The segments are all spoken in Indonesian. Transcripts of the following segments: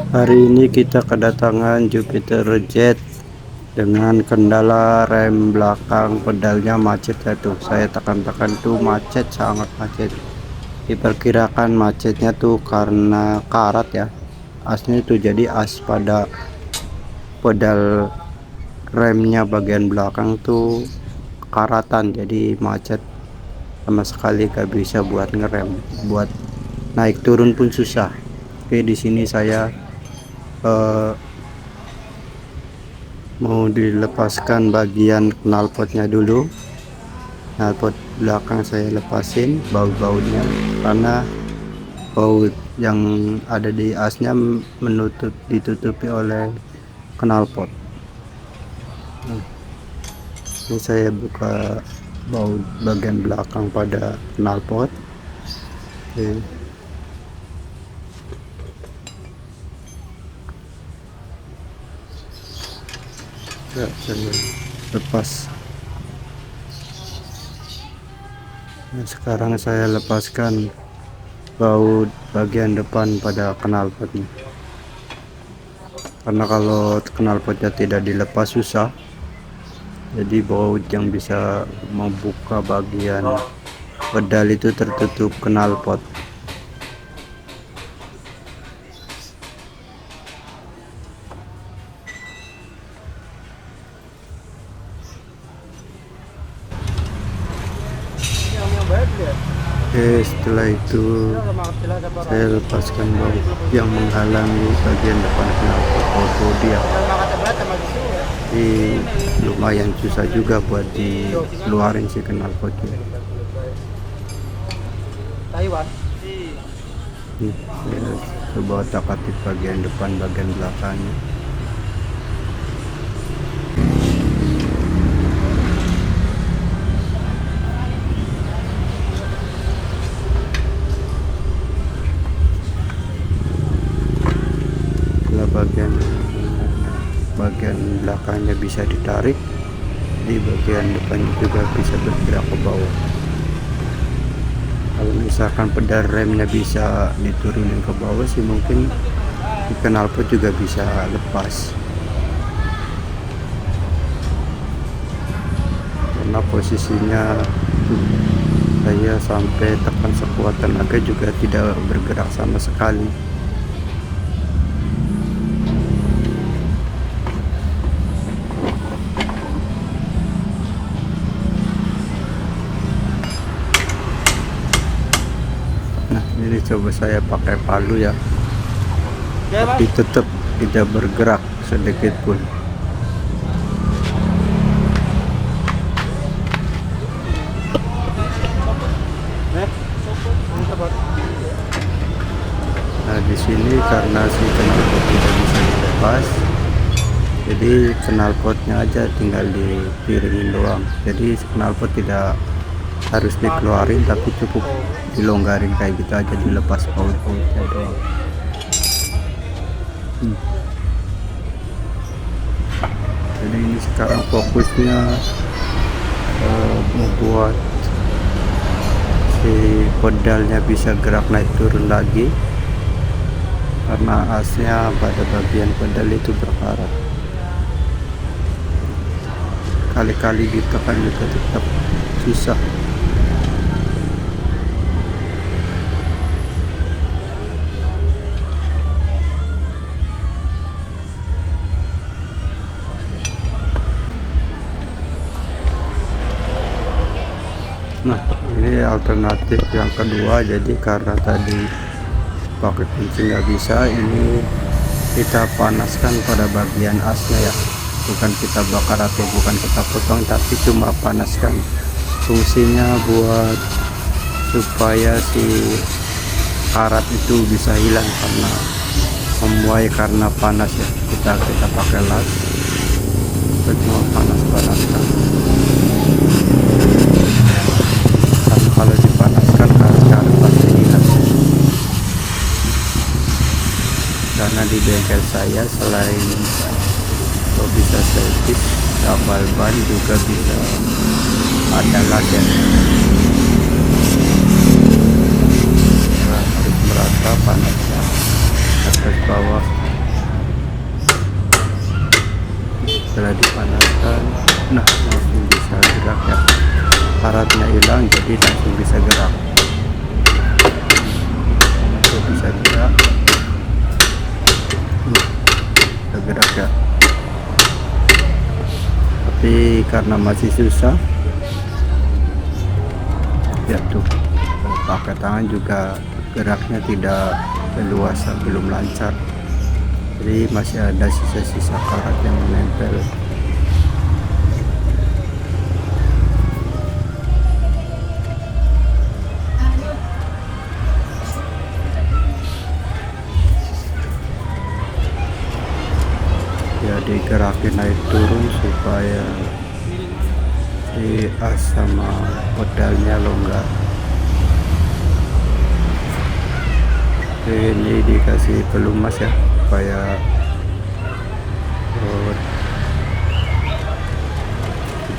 Hari ini kita kedatangan Jupiter Jet dengan kendala rem belakang pedalnya macet ya tuh. Saya tekan-tekan tuh macet, sangat macet. Diperkirakan macetnya tuh karena karat ya. Asnya itu jadi as pada pedal remnya bagian belakang tuh karatan, jadi macet sama sekali gak bisa buat ngerem, buat naik turun pun susah. Oke, di sini saya mau dilepaskan bagian knalpotnya dulu. Knalpot belakang saya lepasin baut-bautnya karena baut yang ada di asnya ditutupi oleh knalpot. Ini saya buka baut bagian belakang pada knalpot. Oke. Ya, saya lepas. Nah, sekarang saya lepaskan baut bagian depan pada knalpotnya, karena kalau knalpotnya tidak dilepas susah, jadi baut yang bisa membuka bagian pedal itu tertutup knalpot. Oke, setelah itu saya lepaskan baut yang menghalangi bagian depan knalpot auto dia. Jadi lumayan susah juga buat dikeluarin si knalpotnya. Ya, coba otak-atik bagian depan bagian belakangnya. Bagian belakangnya bisa ditarik, di bagian depannya juga bisa bergerak ke bawah. Kalau misalkan pedal remnya bisa diturunin ke bawah sih, mungkin di knalpot juga bisa lepas, karena posisinya saya sampai tekan sekuat tenaga juga tidak bergerak sama sekali. Nah, ini coba saya pakai palu ya, tapi tetap tidak bergerak sedikit pun. Nah, di sini karena si knalpot tidak bisa dilepas, jadi knalpotnya aja tinggal dipiringin doang. Jadi knalpot tidak harus dikeluarin, tapi cukup dilonggarin kayak gitu aja, dilepas baut-bautnya doang. Jadi ini sekarang fokusnya membuat si pedalnya bisa gerak naik turun lagi, karena asnya pada bagian pedal itu berkarat. Kali-kali ditekan juga tetap susah. Nah, ini alternatif yang kedua. Jadi karena tadi pakai kunci nggak bisa, ini kita panaskan pada bagian asnya ya, bukan kita bakar atau bukan kita potong, tapi cuma panaskan. Fungsinya buat supaya si karat itu bisa hilang karena memuai karena panas ya. Kita pakai las, kita cuma panaskan. Kalau dipanaskan karat pasti hilang. Karena di bengkel saya selain bisa servis, tambal ban juga bisa ada las ya. Harus merata panasnya atas bawah. setelah dipanaskan, nah langsung bisa gerak ya, karatnya hilang jadi langsung bisa gerak. Bisa gerak, bisa gerak ya, tapi karena masih susah ya tuh, pakai tangan juga geraknya tidak leluasa, belum lancar, jadi masih ada sisa-sisa karat yang menempel. Ya digerakin naik turun supaya di as sama pedalnya longgar. Ini dikasih pelumas ya supaya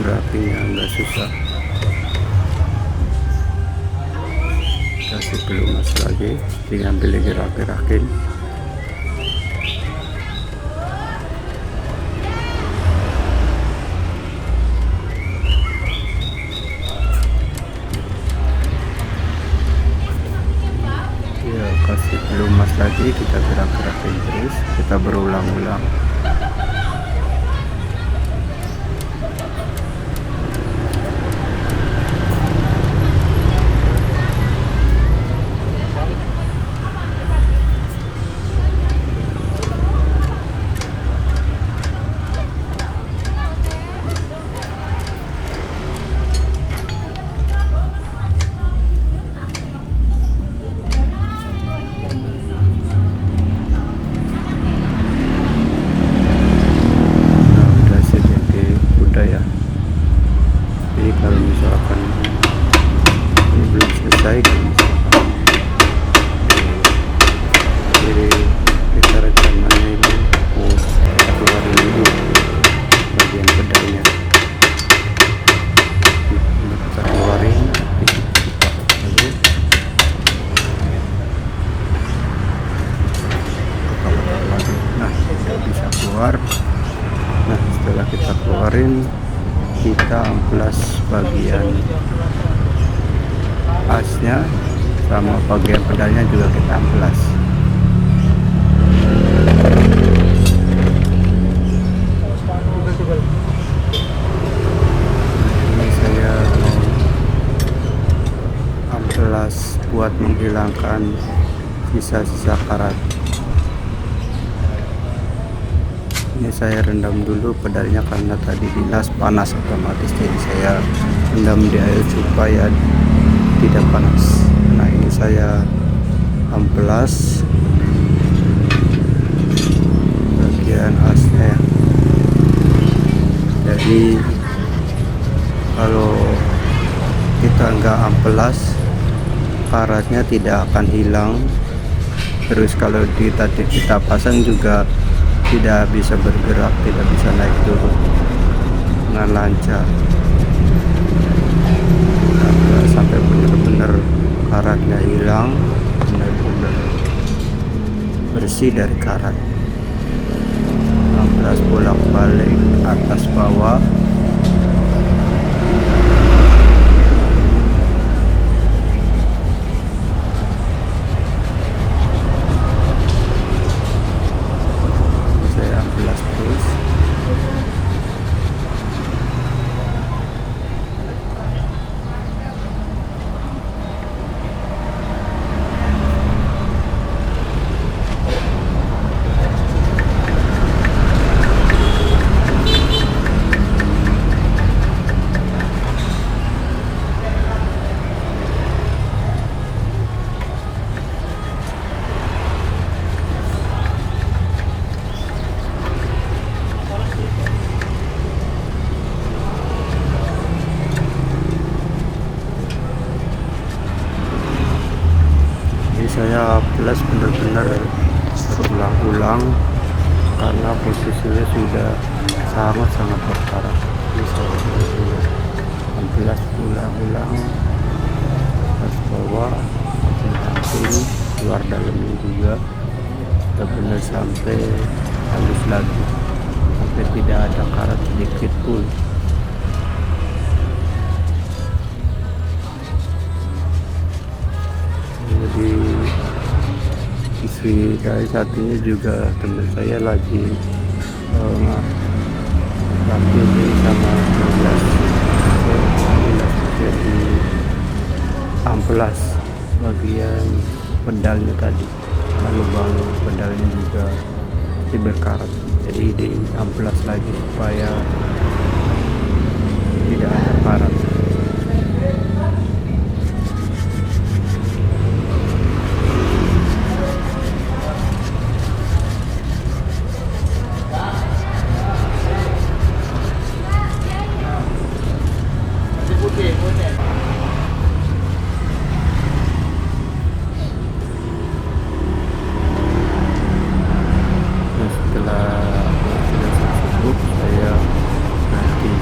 gerakinnya enggak susah. Kasih pelumas lagi, tinggal beli gerak-gerakin. Kasih pelumas lagi, kita gerak-gerakin terus, kita berulang-ulang. Kalau misalkan ini belum selesai, jadi kita rekamannya ini kita keluarin dulu bagian pedalnya, kita keluarin lalu lagi. Nah sudah bisa keluar. Nah setelah kita keluarin, kita amplas bagian asnya sama bagian pedalnya juga kita amplas. Ini saya mau amplas buat menghilangkan sisa-sisa karat. Ini saya rendam dulu pedalnya karena tadi dinas panas otomatis, jadi saya rendam di air supaya tidak panas. Nah ini saya amplas bagian asnya ya. Jadi kalau kita nggak amplas, karatnya tidak akan hilang. Terus kalau kita pasang juga tidak bisa bergerak, tidak bisa naik turun dengan lancar. Sampai benar-benar karatnya hilang, benar-benar bersih dari karat. Amplas bolak-balik atas bawah. Saya amplas benar-benar berulang-ulang karena posisinya sudah sangat-sangat berkarat. Ini saya benar-benar amplas ulang-ulang atas bawah, samping, luar dalamnya juga benar-benar sampai halus lagi. sampai tidak ada karat sedikit pun. Jadi istri saya satunya juga teman saya lagi tapi sama 12 jadi amplas bagian pedalnya tadi, lubang pedalnya juga berkarat, jadi di amplas lagi supaya tidak ada karat.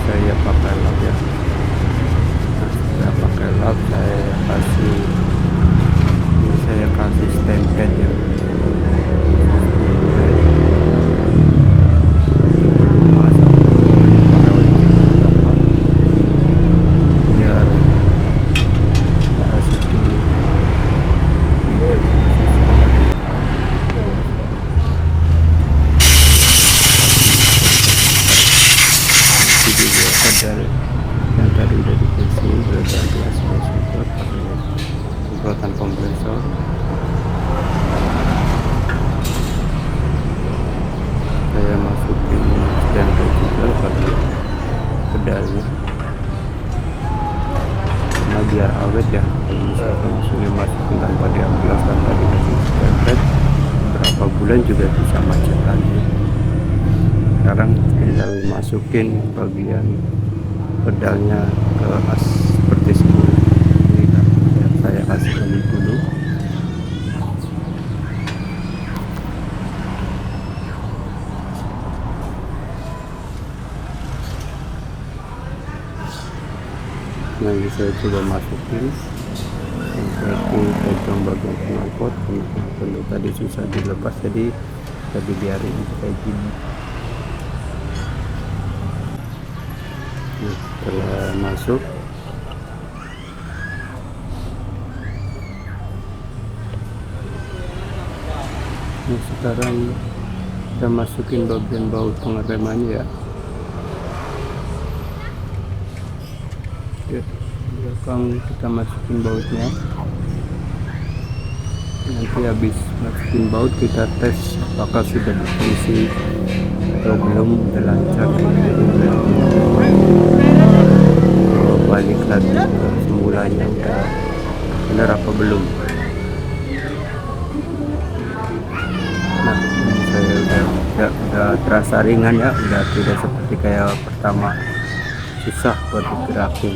Saya pakai lap ya. Saya pakai lap, saya kasih stempel ya. Pedal yang tadi udah dikunci udah ganti aspirator pakai semprotan kompresor. Saya masukin stempel juga pada pedalnya karena biar awet ya. Kalau misalkan sudah masukin tanpa diamplas, tanpa dikasih stempel, berapa bulan juga bisa macet lagi. Sekarang tinggal masukin bagian pedalnya ke as seperti semula. Ini kan saya kasih oli dulu. Nah, ini saya coba masukin satu pegang bagian knalpot, tentu tadi susah dilepas, jadi tadi biarin kayak gini. Nah, setelah masuk nah, sekarang kita masukin bagian baut pengeremannya ya. Belakang kita masukin bautnya, nanti habis masukin baut kita tes apakah sudah difungsi atau belum, udah lancar, balik lagi ke semulanya udah benar apa belum. Nah, ini saya udah terasa ringan ya, udah tidak seperti kayak pertama susah buat digerakin.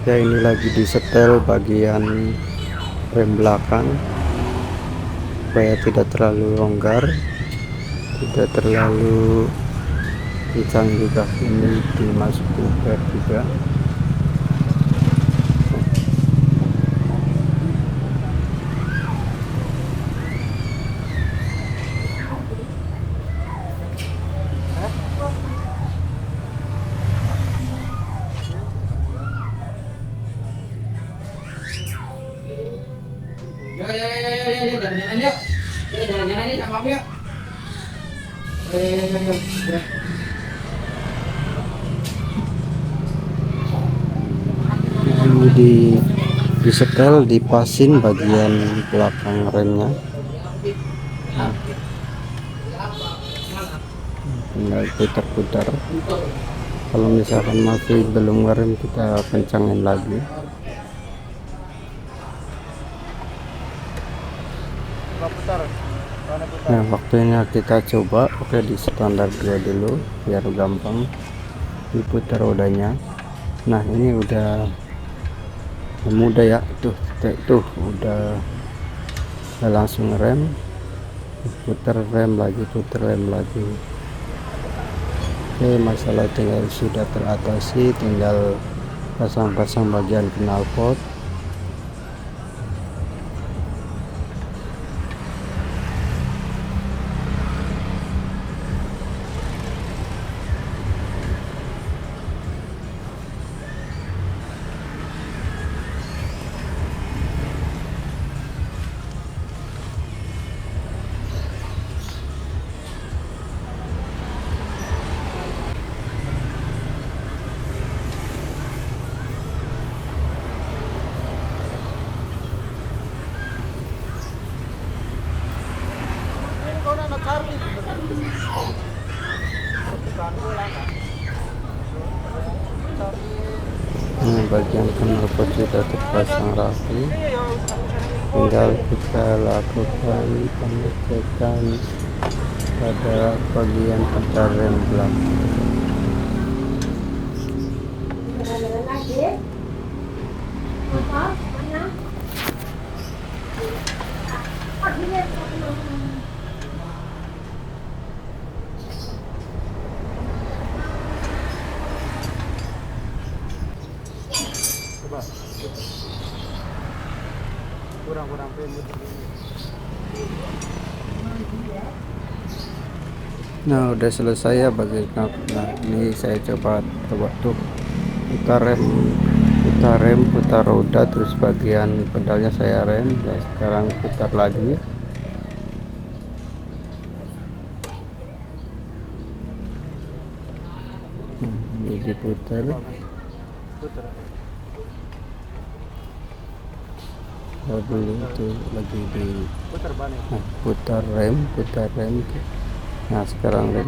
Ya, ini lagi disetel bagian rem belakang supaya tidak terlalu longgar, tidak terlalu kencang juga. Ini dimasukin per juga. Ini disetel, dipasin bagian belakang remnya. Nah, tinggal putar-putar. Kalau misalkan masih belum ngerem, kita kencangin lagi. Nah, waktunya kita coba pakai di standar 2 dulu biar gampang diputar rodanya. Nah, ini udah mudah ya, tuh udah langsung rem, putar rem lagi, putar rem lagi. Oke, masalah tinggal sudah teratasi, tinggal pasang-pasang bagian knalpot Ini bagian knalpot sudah terpasang rapi, tinggal kita lakukan pengecekan pada bagian putar rem belakang. Kurang Nah, udah selesai ya bagian. Nah, ini saya coba tuh putar roda, terus bagian pedalnya saya rem. Saya sekarang putar lagi. Ini diputar. Dulu itu lagi di putar rem. Nah, sekarang rem